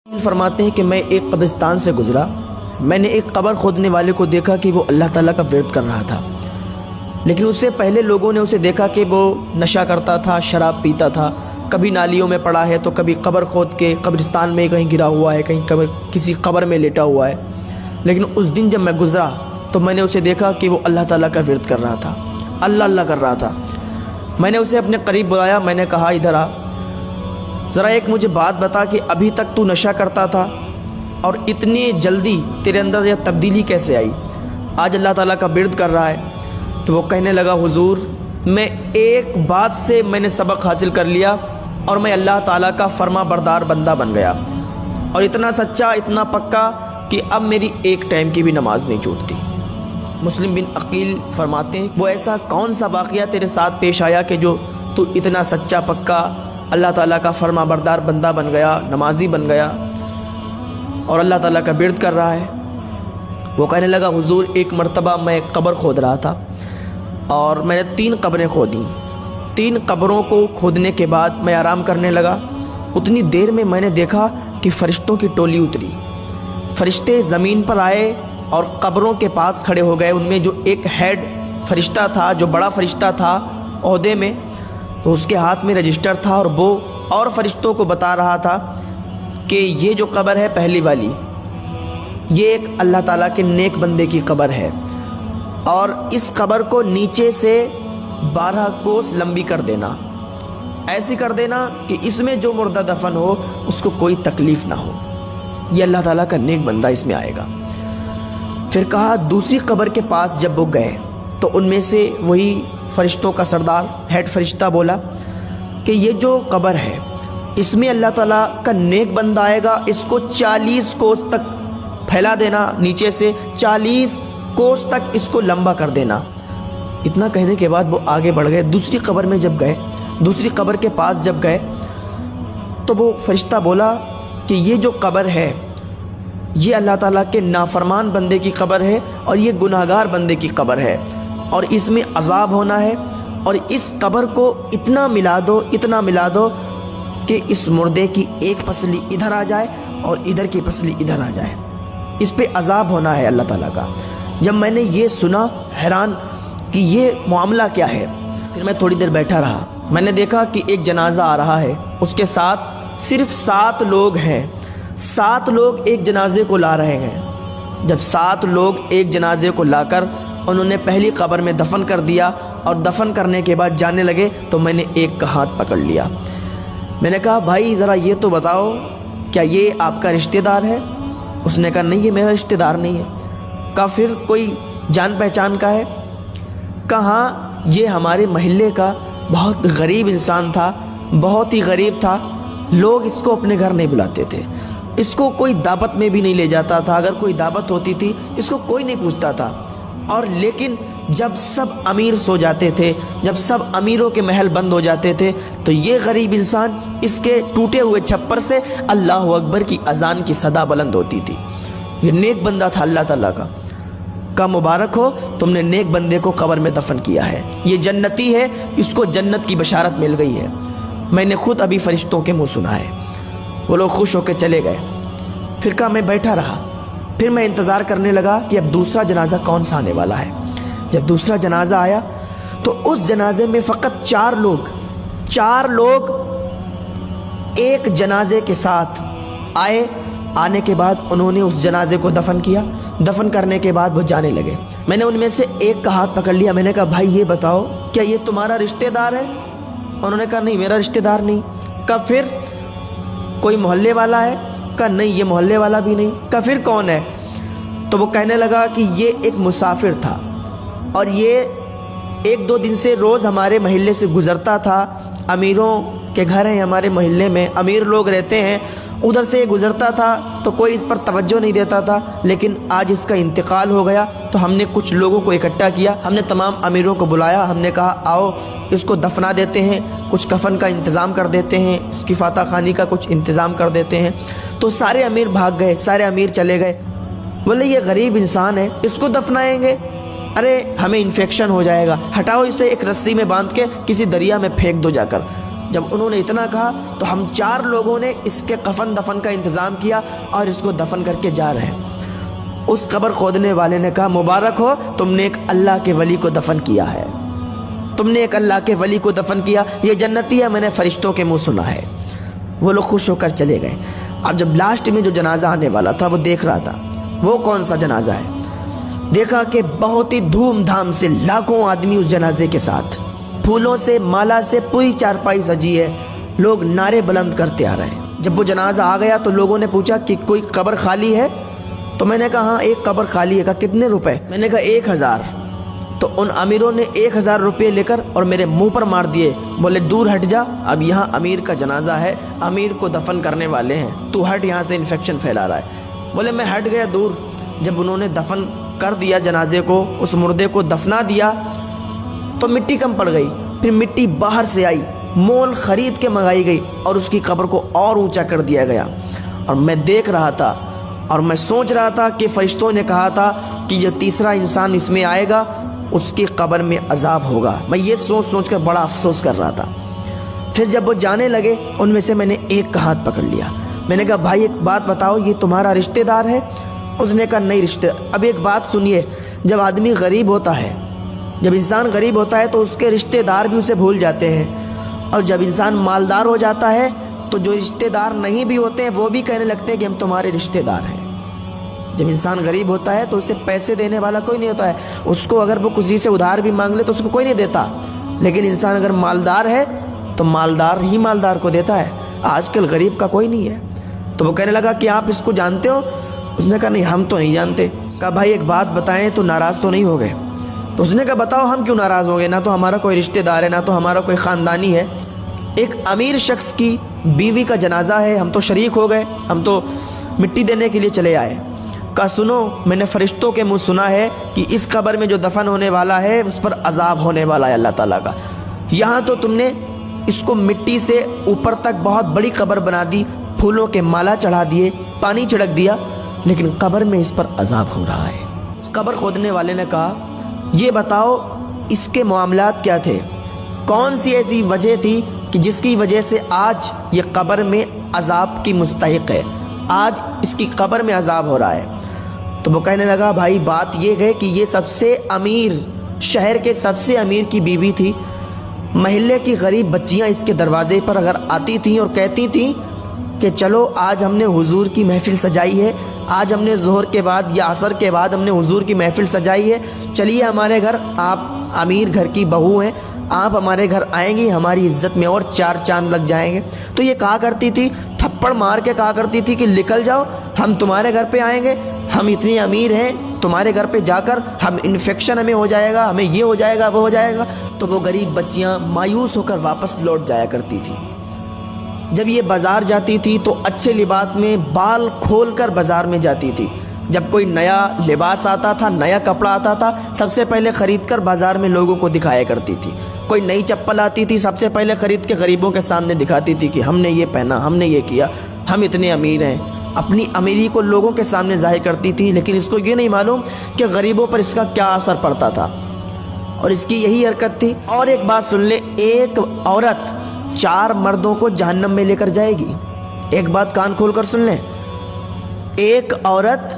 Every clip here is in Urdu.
فرماتے ہیں کہ میں ایک قبرستان سے گزرا، میں نے ایک قبر کھودنے والے کو دیکھا کہ وہ اللہ تعالیٰ کا ورد کر رہا تھا، لیکن اس سے پہلے لوگوں نے اسے دیکھا کہ وہ نشہ کرتا تھا، شراب پیتا تھا، کبھی نالیوں میں پڑا ہے تو کبھی قبر کھود کے قبرستان میں کہیں گرا ہوا ہے، کہیں کسی قبر میں لیٹا ہوا ہے۔ لیکن اس دن جب میں گزرا تو میں نے اسے دیکھا کہ وہ اللہ تعالیٰ کا ورد کر رہا تھا، اللہ اللہ کر رہا تھا۔ میں نے اسے اپنے قریب بلایا، میں نے کہا ادھر آ، ذرا ایک مجھے بات بتا کہ ابھی تک تو نشہ کرتا تھا اور اتنی جلدی تیرے اندر یہ تبدیلی کیسے آئی، آج اللہ تعالیٰ کا ورد کر رہا ہے؟ تو وہ کہنے لگا حضور میں ایک بات سے میں نے سبق حاصل کر لیا اور میں اللہ تعالیٰ کا فرما بردار بندہ بن گیا، اور اتنا سچا اتنا پکا کہ اب میری ایک ٹائم کی بھی نماز نہیں چھوٹتی۔ مسلم بن عقیل فرماتے ہیں وہ ایسا کون سا واقعہ تیرے ساتھ پیش آیا کہ جو تو اتنا سچا پکا اللہ تعالیٰ کا فرما بردار بندہ بن گیا، نمازی بن گیا اور اللہ تعالیٰ کا ورد کر رہا ہے؟ وہ کہنے لگا حضور ایک مرتبہ میں قبر کھود رہا تھا اور میں نے 3 قبریں کھودیں۔ 3 قبروں کو کھودنے کے بعد میں آرام کرنے لگا، اتنی دیر میں میں نے دیکھا کہ فرشتوں کی ٹولی اتری، فرشتے زمین پر آئے اور قبروں کے پاس کھڑے ہو گئے۔ ان میں جو ایک ہیڈ فرشتہ تھا، جو بڑا فرشتہ تھا عہدے میں، تو اس کے ہاتھ میں رجسٹر تھا اور وہ اور فرشتوں کو بتا رہا تھا کہ یہ جو قبر ہے پہلی والی، یہ ایک اللہ تعالیٰ کے نیک بندے کی قبر ہے، اور اس قبر کو نیچے سے 12 کوس لمبی کر دینا، ایسی کر دینا کہ اس میں جو مردہ دفن ہو اس کو کوئی تکلیف نہ ہو، یہ اللہ تعالیٰ کا نیک بندہ اس میں آئے گا۔ پھر کہا دوسری قبر کے پاس جب وہ گئے تو ان میں سے وہی فرشتوں کا سردار ہیڈ فرشتہ بولا کہ یہ جو قبر ہے اس میں اللہ تعالیٰ کا نیک بندہ آئے گا، اس کو 40 کوس تک پھیلا دینا، نیچے سے 40 کوس تک اس کو لمبا کر دینا۔ اتنا کہنے کے بعد وہ آگے بڑھ گئے، دوسری قبر میں جب گئے، دوسری قبر کے پاس جب گئے تو وہ فرشتہ بولا کہ یہ جو قبر ہے یہ اللہ تعالیٰ کے نافرمان بندے کی قبر ہے اور یہ گناہگار بندے کی قبر ہے، اور اس میں عذاب ہونا ہے، اور اس قبر کو اتنا ملا دو، اتنا ملا دو کہ اس مردے کی ایک پسلی ادھر آ جائے اور ادھر کی پسلی ادھر آ جائے، اس پہ عذاب ہونا ہے اللہ تعالیٰ کا۔ جب میں نے یہ سنا حیران کہ یہ معاملہ کیا ہے، پھر میں تھوڑی دیر بیٹھا رہا، میں نے دیکھا کہ ایک جنازہ آ رہا ہے، اس کے ساتھ صرف 7 لوگ ہیں، 7 لوگ ایک جنازے کو لا رہے ہیں۔ جب 7 لوگ ایک جنازے کو لا کر انہوں نے پہلی قبر میں دفن کر دیا اور دفن کرنے کے بعد جانے لگے تو میں نے ایک کا ہاتھ پکڑ لیا، میں نے کہا بھائی ذرا یہ تو بتاؤ کیا یہ آپ کا رشتہ دار ہے؟ اس نے کہا نہیں یہ میرا رشتہ دار نہیں ہے۔ کہا پھر کوئی جان پہچان کا ہے؟ کہا یہ ہمارے محلے کا بہت غریب انسان تھا، بہت ہی غریب تھا، لوگ اس کو اپنے گھر نہیں بلاتے تھے، اس کو کوئی دعوت میں بھی نہیں لے جاتا تھا، اگر کوئی دعوت ہوتی تھی اس کو کوئی نہیں پوچھتا تھا، اور لیکن جب سب امیر سو جاتے تھے، جب سب امیروں کے محل بند ہو جاتے تھے تو یہ غریب انسان اس کے ٹوٹے ہوئے چھپر سے اللہ اکبر کی اذان کی صدا بلند ہوتی تھی۔ یہ نیک بندہ تھا اللہ تعالیٰ کا۔ کا مبارک ہو تم نے نیک بندے کو قبر میں دفن کیا ہے، یہ جنتی ہے، اس کو جنت کی بشارت مل گئی ہے۔ میں نے خود ابھی فرشتوں کے منہ سنا ہے۔ وہ لوگ خوش ہو کے چلے گئے۔ پھر کہا میں بیٹھا رہا، پھر میں انتظار کرنے لگا کہ اب دوسرا جنازہ کون سا آنے والا ہے۔ جب دوسرا جنازہ آیا تو اس جنازے میں فقط 4 لوگ ایک جنازے کے ساتھ آئے۔ آنے کے بعد انہوں نے اس جنازے کو دفن کیا، دفن کرنے کے بعد وہ جانے لگے۔ میں نے ان میں سے ایک کا ہاتھ پکڑ لیا، میں نے کہا بھائی یہ بتاؤ کیا یہ تمہارا رشتہ دار ہے؟ انہوں نے کہا نہیں میرا رشتہ دار نہیں۔ کہا پھر کوئی محلے والا ہے؟ کہا نہیں یہ محلے والا بھی نہیں۔ کہا پھر کون ہے؟ تو وہ کہنے لگا کہ یہ ایک مسافر تھا اور یہ 1-2 دن سے روز ہمارے محلے سے گزرتا تھا، امیروں کے گھر ہیں ہمارے محلے میں، امیر لوگ رہتے ہیں، ادھر سے گزرتا تھا تو کوئی اس پر توجہ نہیں دیتا تھا، لیکن آج اس کا انتقال ہو گیا تو ہم نے کچھ لوگوں کو اکٹھا کیا، ہم نے تمام امیروں کو بلایا، ہم نے کہا آؤ اس کو دفنا دیتے ہیں، کچھ کفن کا انتظام کر دیتے ہیں، اس کی فاتح خوانی کا کچھ انتظام کر دیتے ہیں۔ تو سارے امیر بھاگ گئے، سارے امیر چلے گئے، بولے یہ غریب انسان ہے اس کو دفنائیں گے، ارے ہمیں انفیکشن ہو جائے گا، ہٹاؤ اسے ایک رسی میں باندھ کے کسی دریا میں پھینک دو جا کر۔ جب انہوں نے اتنا کہا تو ہم 4 لوگوں نے اس کے کفن دفن کا انتظام کیا اور اس کو دفن کر کے جا رہے ہیں۔ اس قبر کھودنے والے نے کہا مبارک ہو، تم نے ایک اللہ کے ولی کو دفن کیا ہے، تم نے ایک اللہ کے ولی کو دفن کیا، یہ جنتی ہے، میں نے فرشتوں کے منہ سنا ہے۔ وہ لوگ خوش ہو کر چلے گئے۔ اب جب لاسٹ میں جو جنازہ آنے والا تھا وہ دیکھ رہا تھا وہ کون سا جنازہ ہے۔ دیکھا کہ بہت ہی دھوم دھام سے لاکھوں آدمی اس جنازے کے ساتھ، پھولوں سے مالا سے پوری چارپائی سجی ہے، لوگ نعرے بلند کرتے آ رہے ہیں۔ جب وہ جنازہ آ گیا تو لوگوں نے پوچھا کہ کوئی قبر خالی ہے؟ تو میں نے کہا ہاں ایک قبر خالی ہے۔ کہا کتنے روپے؟ میں نے کہا 1000۔ تو ان امیروں نے 1000 روپے لے کر اور میرے منہ پر مار دیے، بولے دور ہٹ جا، اب یہاں امیر کا جنازہ ہے، امیر کو دفن کرنے والے ہیں، تو ہٹ، یہاں سے انفیکشن پھیلا رہا ہے۔ بولے میں ہٹ گیا دور۔ جب انہوں نے دفن کر دیا جنازے کو، اس مردے کو دفنا دیا تو مٹی کم پڑ گئی، پھر مٹی باہر سے آئی، مول خرید کے منگائی گئی اور اس کی قبر کو اور اونچا کر دیا گیا۔ اور میں دیکھ رہا تھا اور میں سوچ رہا تھا کہ فرشتوں نے کہا تھا کہ جو تیسرا انسان اس میں آئے گا اس کی قبر میں عذاب ہوگا۔ میں یہ سوچ کر بڑا افسوس کر رہا تھا۔ پھر جب وہ جانے لگے ان میں سے میں نے ایک کا ہاتھ پکڑ لیا۔ میں نے کہا بھائی ایک بات بتاؤ، یہ تمہارا رشتہ دار ہے؟ اس نے کہا نہیں رشتہ۔ اب ایک بات سنیے، جب آدمی غریب ہوتا ہے، جب انسان غریب ہوتا ہے تو اس کے رشتہ دار بھی اسے بھول جاتے ہیں، اور جب انسان مالدار ہو جاتا ہے تو جو رشتہ دار نہیں بھی ہوتے ہیں وہ بھی کہنے لگتے ہیں کہ ہم تمہارے رشتہ دار ہیں۔ جب انسان غریب ہوتا ہے تو اسے پیسے دینے والا کوئی نہیں ہوتا ہے، اس کو اگر وہ کسی سے ادھار بھی مانگ لے تو اس کو کوئی نہیں دیتا، لیکن انسان اگر مالدار ہے تو مالدار ہی مالدار کو دیتا ہے۔ آج کل غریب کا کوئی نہیں ہے۔ تو وہ کہنے لگا کہ آپ اس کو جانتے ہو؟ اس نے کہا نہیں ہم تو نہیں جانتے۔ کہا بھائی ایک بات بتائیں تو ناراض تو نہیں ہو گئے؟ تو اس نے کہا بتاؤ ہم کیوں ناراض ہوں گے، نہ تو ہمارا کوئی رشتہ دار ہے نہ تو ہمارا کوئی خاندانی ہے، ایک امیر شخص کی بیوی کا جنازہ ہے، ہم تو شریک ہو گئے، ہم تو مٹی دینے کے لیے چلے آئے۔ کہا سنو، میں نے فرشتوں کے منہ سنا ہے کہ اس قبر میں جو دفن ہونے والا ہے اس پر عذاب ہونے والا ہے اللہ تعالیٰ کا۔ یہاں تو تم نے اس کو مٹی سے اوپر تک بہت بڑی قبر بنا دی، پھولوں کے مالا چڑھا دیے، پانی چھڑک دیا، لیکن قبر میں اس پر عذاب ہو رہا ہے۔ اس قبر کھودنے والے نے کہا یہ بتاؤ اس کے معاملات کیا تھے، کون سی ایسی وجہ تھی کہ جس کی وجہ سے آج یہ قبر میں عذاب کی مستحق ہے، آج اس کی قبر میں عذاب ہو رہا ہے؟ تو وہ کہنے لگا بھائی بات یہ ہے کہ یہ سب سے امیر، شہر کے سب سے امیر کی بیوی تھی، محلے کی غریب بچیاں اس کے دروازے پر اگر آتی تھیں اور کہتی تھیں کہ چلو آج ہم نے حضور کی محفل سجائی ہے، آج ہم نے ظہر کے بعد یا عصر کے بعد ہم نے حضور کی محفل سجائی ہے، چلیے ہمارے گھر، آپ امیر گھر کی بہو ہیں، آپ ہمارے گھر آئیں گی، ہماری عزت میں اور 4 چاند لگ جائیں گے۔ تو یہ کہا کرتی تھی، تھپڑ مار کے کہا کرتی تھی کہ نکل جاؤ، ہم تمہارے گھر پہ آئیں گے، ہم اتنے امیر ہیں، تمہارے گھر پہ جا کر ہم انفیکشن ہمیں ہو جائے گا، ہمیں یہ ہو جائے گا وہ ہو جائے گا۔ تو وہ غریب بچیاں مایوس ہو کر واپس لوٹ جایا کرتی تھی۔ جب یہ بازار جاتی تھی تو اچھے لباس میں بال کھول کر بازار میں جاتی تھی۔ جب کوئی نیا لباس آتا تھا، نیا کپڑا آتا تھا، سب سے پہلے خرید کر بازار میں لوگوں کو دکھایا کرتی تھی۔ کوئی نئی چپل آتی تھی، سب سے پہلے خرید کے غریبوں کے سامنے دکھاتی تھی کہ ہم نے یہ پہنا، ہم نے یہ کیا، ہم اتنے امیر ہیں۔ اپنی امیری کو لوگوں کے سامنے ظاہر کرتی تھی، لیکن اس کو یہ نہیں معلوم کہ غریبوں پر اس کا کیا اثر پڑتا تھا، اور اس کی یہی حرکت تھی۔ اور ایک بات سن لیں، ایک عورت 4 مردوں کو جہنم میں لے کر جائے گی۔ ایک بات کان کھول کر سن لیں، ایک عورت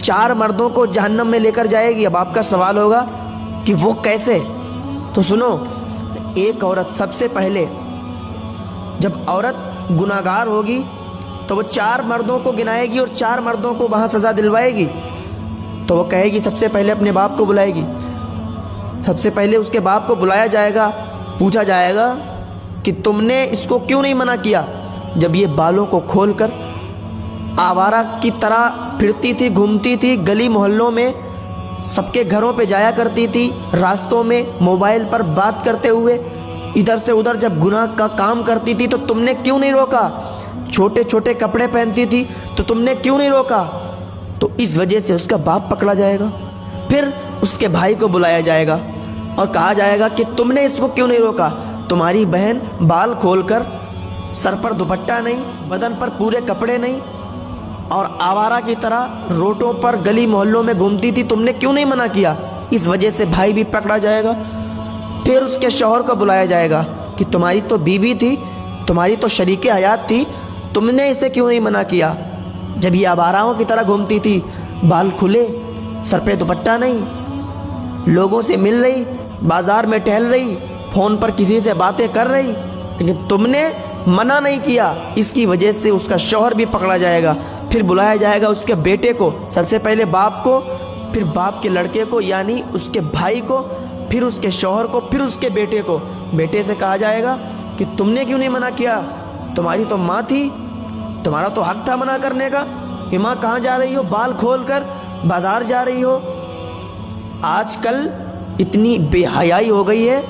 4 مردوں کو جہنم میں لے کر جائے گی۔ اب آپ کا سوال ہوگا کہ وہ کیسے؟ تو سنو، ایک عورت سب سے پہلے جب عورت گناہگار ہوگی تو وہ 4 مردوں کو گنائے گی اور 4 مردوں کو وہاں سزا دلوائے گی۔ تو وہ کہے گی، سب سے پہلے اپنے باپ کو بلائے گی، سب سے پہلے اس کے باپ کو بلایا جائے گا، پوچھا جائے گا کہ تم نے اس کو کیوں نہیں منع کیا جب یہ بالوں کو کھول کر آوارہ کی طرح پھرتی تھی، گھومتی تھی، گلی محلوں میں سب کے گھروں پہ جایا کرتی تھی، راستوں میں موبائل پر بات کرتے ہوئے ادھر سے ادھر جب گناہ کا کام کرتی تھی تو تم نے کیوں نہیں روکا؟ چھوٹے چھوٹے کپڑے پہنتی تھی تو تم نے کیوں نہیں روکا؟ تو اس وجہ سے اس کا باپ پکڑا جائے گا، پھر اس کے بھائی کو بلایا جائے گا اور کہا جائے گا کہ تم نے اس کو کیوں نہیں روکا؟ تمہاری بہن بال کھول کر، سر پر دوپٹہ نہیں، بدن پر پورے کپڑے نہیں، اور آوارہ کی طرح روڈوں پر گلی محلوں میں گھومتی تھی، تم نے کیوں نہیں منع کیا؟ اس وجہ سے بھائی بھی پکڑا جائے گا۔ پھر اس کے شوہر کو بلایا جائے گا کہ تمہاری تو بیوی تھی، تمہاری تو شریک حیات تھی, تم نے اسے کیوں نہیں منع کیا؟ جب یہ آواراؤں کی طرح گھومتی تھی, بال کھلے, سر پہ دوپٹہ نہیں, لوگوں سے مل رہی, بازار میں ٹہل رہی, فون پر کسی سے باتیں کر رہی, لیکن تم نے منع نہیں کیا. اس کی وجہ سے اس کا شوہر بھی پکڑا جائے گا, پھر بلایا جائے گا اس کے بیٹے کو, سب سے پہلے باپ کو, پھر باپ کے لڑکے کو یعنی اس کے بھائی کو, پھر اس کے شوہر کو, پھر اس کے بیٹے کو. بیٹے سے کہا جائے گا کہ تم نے کیوں نہیں منع کیا؟ تمہاری تو ماں تھی, تمہارا تو حق تھا منع کرنے کا کہ ماں کہاں جا رہی ہو, بال کھول کر بازار جا رہی ہو. آج کل اتنی بے حیائی ہو گئی ہے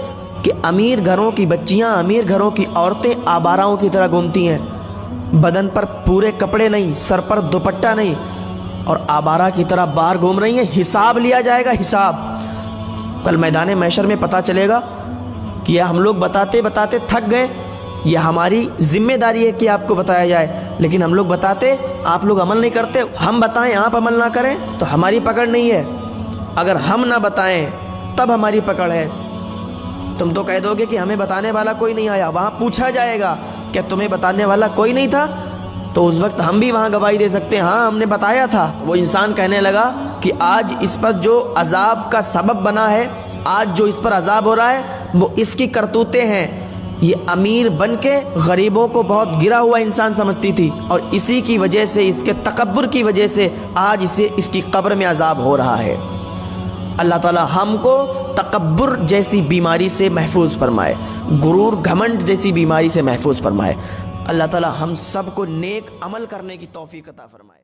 کہ امیر گھروں کی بچیاں, امیر گھروں کی عورتیں آواراؤں کی طرح گھومتی ہیں, بدن پر پورے کپڑے نہیں, سر پر دوپٹہ نہیں, اور آوارہ کی طرح باہر گھوم رہی ہیں. حساب لیا جائے گا, حساب. کل میدان محشر میں پتہ چلے گا کہ یہ ہم لوگ بتاتے بتاتے تھک گئے, یہ ہماری ذمہ داری ہے کہ آپ کو بتایا جائے, لیکن ہم لوگ بتاتے, آپ لوگ عمل نہیں کرتے. ہم بتائیں, آپ عمل نہ کریں تو ہماری پکڑ نہیں ہے. اگر ہم نہ بتائیں تب ہماری پکڑ ہے. تم تو کہہ دو گے کہ ہمیں بتانے والا کوئی نہیں آیا. وہاں پوچھا جائے گا کہ تمہیں بتانے والا کوئی نہیں تھا, تو اس وقت ہم بھی وہاں گواہی دے سکتے ہیں, ہاں ہم نے بتایا تھا. وہ انسان کہنے لگا کہ آج اس پر جو عذاب کا سبب بنا ہے, آج جو اس پر عذاب ہو رہا ہے, وہ اس کی کرتوتیں ہیں. یہ امیر بن کے غریبوں کو بہت گرا ہوا انسان سمجھتی تھی, اور اسی کی وجہ سے, اس کے تکبر کی وجہ سے آج اسے اس کی قبر میں عذاب ہو رہا ہے. اللہ تعالی ہم کو تکبر جیسی بیماری سے محفوظ فرمائے, غرور گھمنڈ جیسی بیماری سے محفوظ فرمائے. اللہ تعالی ہم سب کو نیک عمل کرنے کی توفیق عطا فرمائے.